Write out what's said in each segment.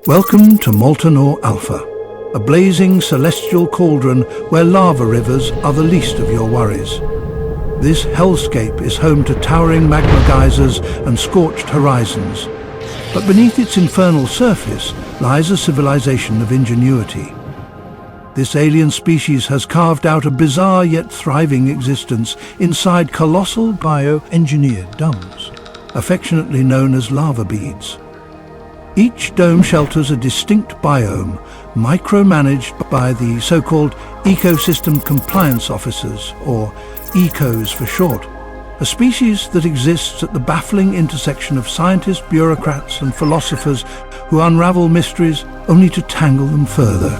Welcome to Molor Alpha, a blazing celestial cauldron where lava rivers are the least of your worries. This hellscape is home to towering magma geysers and scorched horizons. But beneath its infernal surface lies a civilization of ingenuity. This alien species has carved out a bizarre yet thriving existence inside colossal bioengineered domes, affectionately known as lava beads. Each dome shelters a distinct biome, micromanaged by the so-called Ecosystem Compliance Officers, or ECOs for short, a species that exists at the baffling intersection of scientists, bureaucrats and philosophers who unravel mysteries only to tangle them further.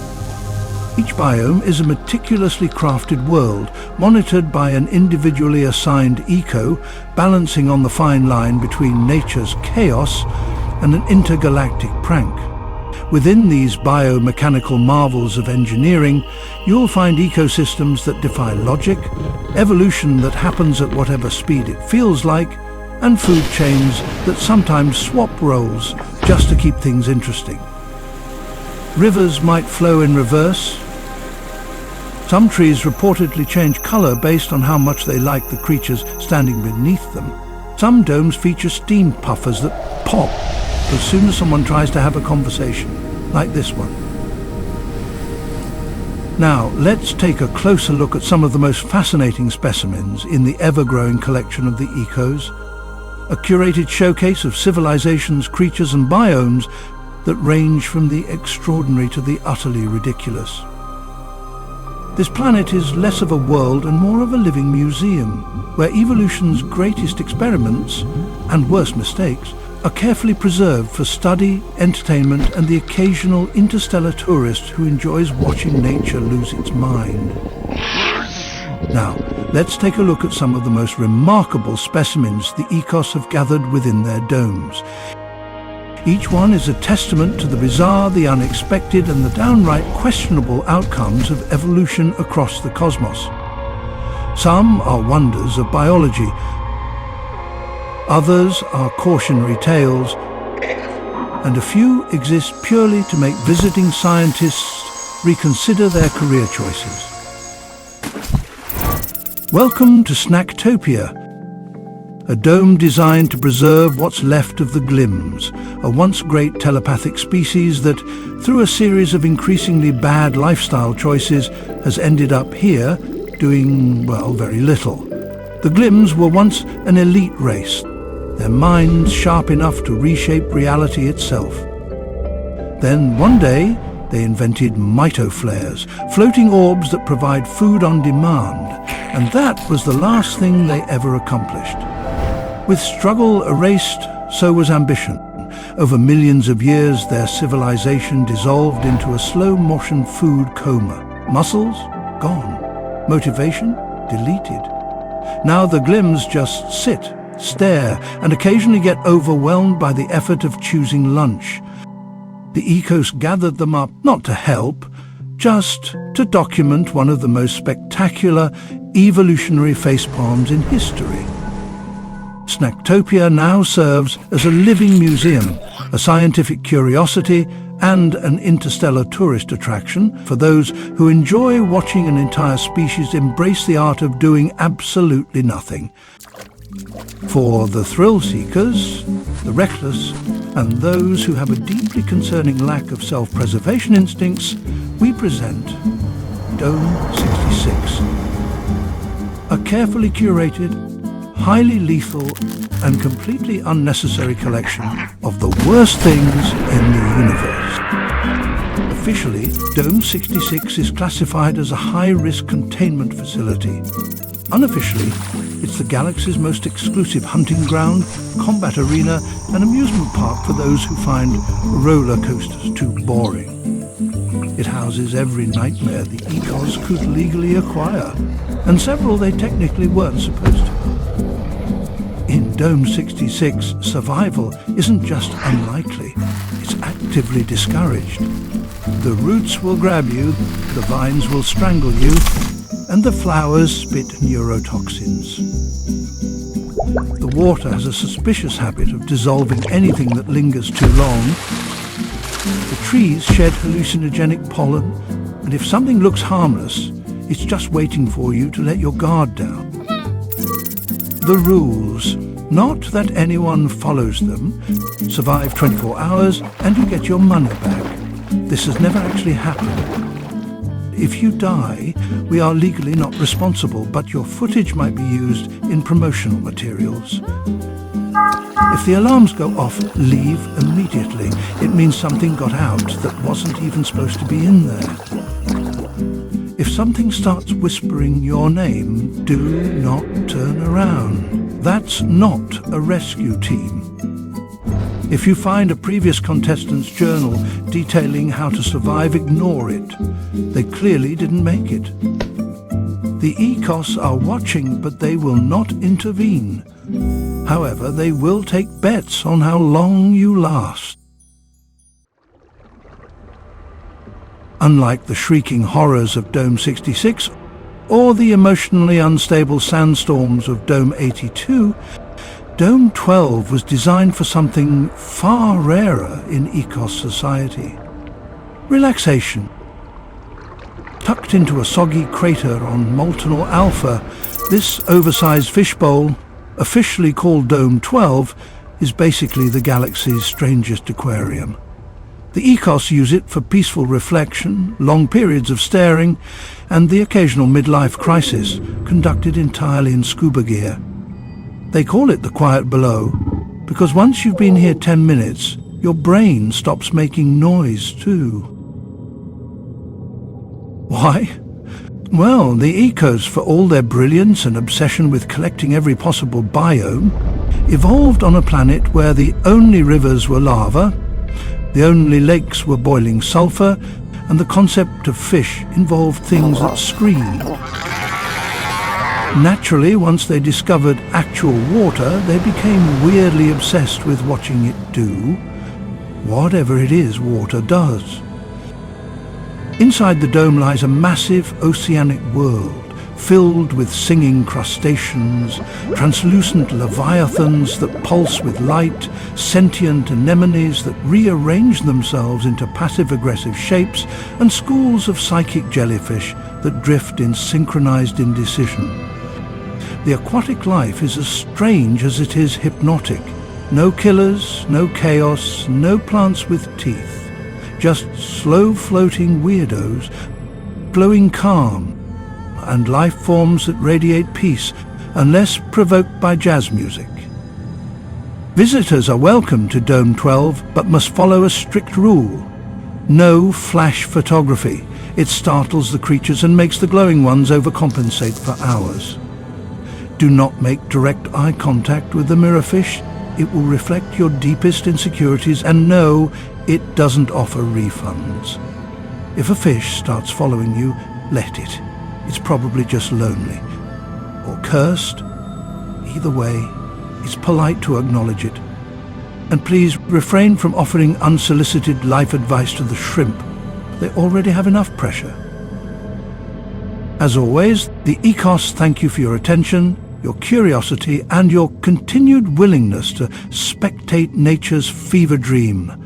Each biome is a meticulously crafted world, monitored by an individually assigned eco, balancing on the fine line between nature's chaos and an intergalactic prank. Within these biomechanical marvels of engineering, you'll find ecosystems that defy logic, evolution that happens at whatever speed it feels like, and food chains that sometimes swap roles just to keep things interesting. Rivers might flow in reverse. Some trees reportedly change color based on how much they like the creatures standing beneath them. Some domes feature steam puffers that pop as soon as someone tries to have a conversation, like this one. Now, let's take a closer look at some of the most fascinating specimens in the ever-growing collection of the ecos, a curated showcase of civilizations, creatures and biomes that range from the extraordinary to the utterly ridiculous. This planet is less of a world and more of a living museum, where evolution's greatest experiments, and worst mistakes, are carefully preserved for study, entertainment and the occasional interstellar tourist who enjoys watching nature lose its mind. Now, let's take a look at some of the most remarkable specimens the ecos have gathered within their domes. Each one is a testament to the bizarre, the unexpected and the downright questionable outcomes of evolution across the cosmos. Some are wonders of biology. Others are cautionary tales, and a few exist purely to make visiting scientists reconsider their career choices. Welcome to Snacktopia, a dome designed to preserve what's left of the glims, a once great telepathic species that, through a series of increasingly bad lifestyle choices, has ended up here doing, well, very little. The glims were once an elite race, their minds sharp enough to reshape reality itself. Then one day they invented mytoflares, floating orbs that provide food on demand, and that was the last thing they ever accomplished. With struggle erased, so was ambition. Over millions of years their civilization dissolved into a slow-motion food coma. Muscles? Gone. Motivation? Deleted. Now the glims just sit, stare, and occasionally get overwhelmed by the effort of choosing lunch. The ecos gathered them up, not to help, just to document one of the most spectacular evolutionary facepalms in history. Snacktopia now serves as a living museum, a scientific curiosity, and an interstellar tourist attraction for those who enjoy watching an entire species embrace the art of doing absolutely nothing. For the thrill-seekers, the reckless, and those who have a deeply concerning lack of self-preservation instincts, we present Dome 66, a carefully curated, highly lethal, and completely unnecessary collection of the worst things in the universe. Officially, Dome 66 is classified as a high-risk containment facility. Unofficially, it's the galaxy's most exclusive hunting ground, combat arena, and amusement park for those who find roller coasters too boring. It houses every nightmare the ecos could legally acquire, and several they technically weren't supposed to. In Dome 66, survival isn't just unlikely, it's actively discouraged. The roots will grab you, the vines will strangle you, and the flowers spit neurotoxins. The water has a suspicious habit of dissolving anything that lingers too long, The trees shed hallucinogenic pollen, and if something looks harmless, it's just waiting for you to let your guard down. The rules. Not that anyone follows them. Survive 24 hours and you get your money back. This has never actually happened. If you die, we are legally not responsible, but your footage might be used in promotional materials. If the alarms go off, leave immediately. It means something got out that wasn't even supposed to be in there. If something starts whispering your name, do not turn around. That's not a rescue team. If you find a previous contestant's journal detailing how to survive, ignore it. They clearly didn't make it. The ecos are watching, but they will not intervene. However, they will take bets on how long you last. Unlike the shrieking horrors of Dome 66 or the emotionally unstable sandstorms of Dome 82, Dome 12 was designed for something far rarer in ecos society. Relaxation. Tucked into a soggy crater on Moltenor Alpha, this oversized fishbowl, officially called Dome 12, is basically the galaxy's strangest aquarium. The ecos use it for peaceful reflection, long periods of staring, and the occasional midlife crisis, conducted entirely in scuba gear. They call it the quiet below, because once you've been here 10 minutes, your brain stops making noise too. Why? Well, the ecos, for all their brilliance and obsession with collecting every possible biome, evolved on a planet where the only rivers were lava, the only lakes were boiling sulfur, and the concept of fish involved things that screamed. Naturally, once they discovered actual water, they became weirdly obsessed with watching it do whatever it is water does. Inside the dome lies a massive oceanic world, filled with singing crustaceans, translucent leviathans that pulse with light, sentient anemones that rearrange themselves into passive-aggressive shapes, and schools of psychic jellyfish that drift in synchronized indecision. The aquatic life is as strange as it is hypnotic. No killers, no chaos, no plants with teeth. Just slow-floating weirdos, glowing calm, and life forms that radiate peace unless provoked by jazz music. Visitors are welcome to Dome 12, but must follow a strict rule. No flash photography. It startles the creatures and makes the glowing ones overcompensate for hours. Do not make direct eye contact with the mirrorfish. It will reflect your deepest insecurities, and no, it doesn't offer refunds. If a fish starts following you, let it. It's probably just lonely. Or cursed. Either way, it's polite to acknowledge it. And please refrain from offering unsolicited life advice to the shrimp. They already have enough pressure. As always, the ecos thank you for your attention, your curiosity, and your continued willingness to spectate nature's fever dream.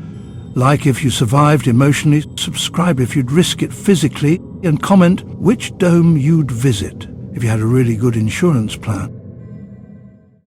Like if you survived emotionally, subscribe if you'd risk it physically, and comment which dome you'd visit if you had a really good insurance plan.